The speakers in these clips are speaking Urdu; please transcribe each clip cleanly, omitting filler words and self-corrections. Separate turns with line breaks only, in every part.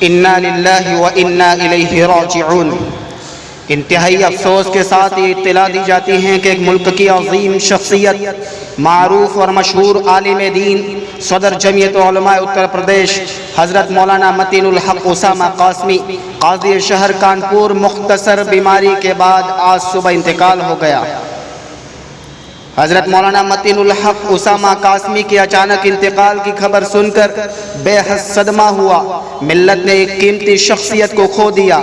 انا للہ و انا الیہ راجعون۔ انتہائی افسوس کے ساتھ یہ اطلاع دی جاتی ہے کہ ایک ملک کی عظیم شخصیت، معروف اور مشہور عالم دین، صدر جمعیت علماء اتر پردیش حضرت مولانا متین الحق اسامہ قاسمی، قاضی شہر کانپور، مختصر بیماری کے بعد آج صبح انتقال ہو گیا۔ حضرت مولانا متین الحق اسامہ قاسمی کے اچانک انتقال کی خبر سن کر بے حد صدمہ ہوا۔ ملت نے ایک قیمتی شخصیت کو کھو دیا۔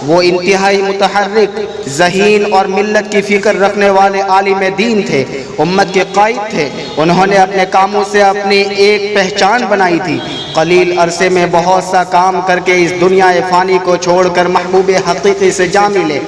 وہ انتہائی متحرک، ذہین اور ملت کی فکر رکھنے والے عالم دین تھے، امت کے قائد تھے۔ انہوں نے اپنے کاموں سے اپنی ایک پہچان بنائی تھی۔ قلیل عرصے میں بہت سا کام کر کے اس دنیا فانی کو چھوڑ کر محبوب حقیقی سے جا ملے۔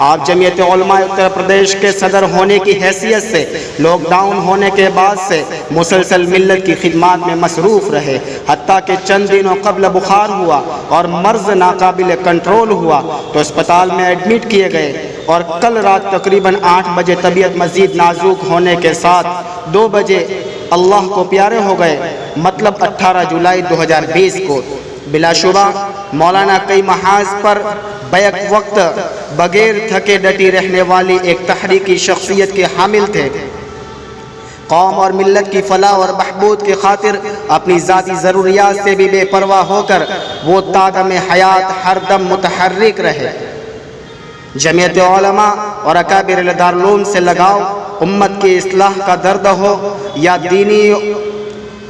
آپ جمعیت علماء اتر پردیش کے صدر ہونے کی حیثیت سے لاک ڈاؤن ہونے کے بعد سے مسلسل ملت کی خدمات میں مصروف رہے، حتیٰ کہ چند دنوں قبل بخار ہوا اور مرض ناقابل کنٹرول ہوا تو اسپتال میں ایڈمٹ کیے گئے، اور کل رات تقریباً 8 بجے طبیعت مزید نازک ہونے کے ساتھ 2 بجے اللہ کو پیارے ہو گئے، مطلب 18 جولائی 2020 کو۔ بلا شبہ مولانا کئی محاذ پر بیک وقت بغیر تھکے ڈٹی رہنے والی ایک تحریکی شخصیت کے حامل تھے۔ قوم اور ملت کی فلاح اور بہبود کی خاطر اپنی ذاتی ضروریات سے بھی بے پرواہ ہو کر وہ تادم حیات ہر دم متحرک رہے۔ جمعیت علماء اور اکابر دارالعلوم سے لگاؤ، امت کی اصلاح کا درد ہو یا دینی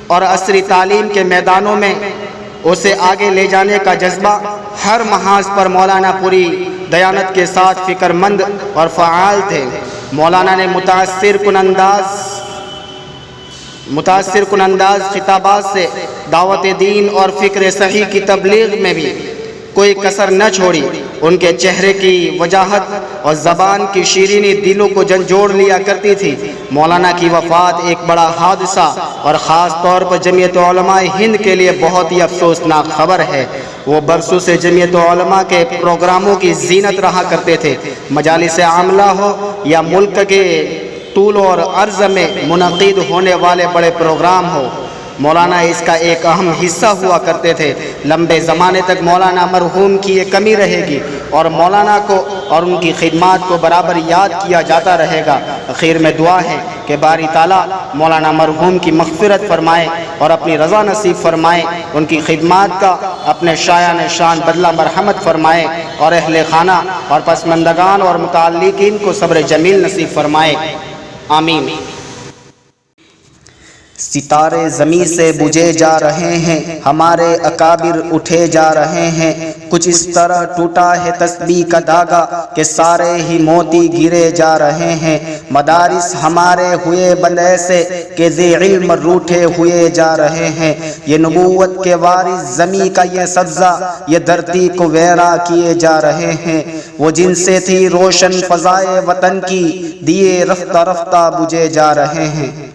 اور عصری تعلیم کے میدانوں میں اسے آگے لے جانے کا جذبہ، ہر محاذ پر مولانا پوری دیانت کے ساتھ فکر مند اور فعال تھے۔ مولانا نے متاثر کن انداز خطابات سے دعوت دین اور فکر صحیح کی تبلیغ میں بھی کوئی کسر نہ چھوڑی۔ ان کے چہرے کی وجاہت اور زبان کی شیرینی دلوں کو جھنجھوڑ لیا کرتی تھی۔ مولانا کی وفات ایک بڑا حادثہ اور خاص طور پر جمعیت علماء ہند کے لیے بہت ہی افسوسناک خبر ہے۔ وہ برسوں سے جمعیت علماء کے پروگراموں کی زینت رہا کرتے تھے، مجالس عاملہ ہو یا ملک کے طول اور عرض میں منعقد ہونے والے بڑے پروگرام ہو، مولانا اس کا ایک اہم حصہ ہوا کرتے تھے۔ لمبے زمانے تک مولانا مرحوم کی یہ کمی رہے گی اور مولانا کو اور ان کی خدمات کو برابر یاد کیا جاتا رہے گا۔ اخیر میں دعا ہے کہ باری تعالیٰ مولانا مرحوم کی مغفرت فرمائے اور اپنی رضا نصیب فرمائے، ان کی خدمات کا اپنے شایان شان بدلہ مرحمت فرمائے، اور اہل خانہ اور پسماندگان اور متعلقین کو صبر جمیل نصیب فرمائے، آمین۔ ستارے زمیں سے بجھے جا رہے ہیں، ہمارے اکابر اٹھے جا رہے ہیں، کچھ اس طرح ٹوٹا ہے تسبیح کا دھاگا کہ سارے ہی موتی گرے جا رہے ہیں۔ مدارس ہمارے ہوئے بند ایسے کہ ذی علم روٹھے ہوئے جا رہے ہیں۔ یہ نبوت کے وارث زمیں کا یہ سبزہ یہ دھرتی کو ویرا کیے جا رہے ہیں۔ وہ جن سے تھی روشن فضائے وطن کی، دیے رفتہ رفتہ بجھے جا رہے ہیں۔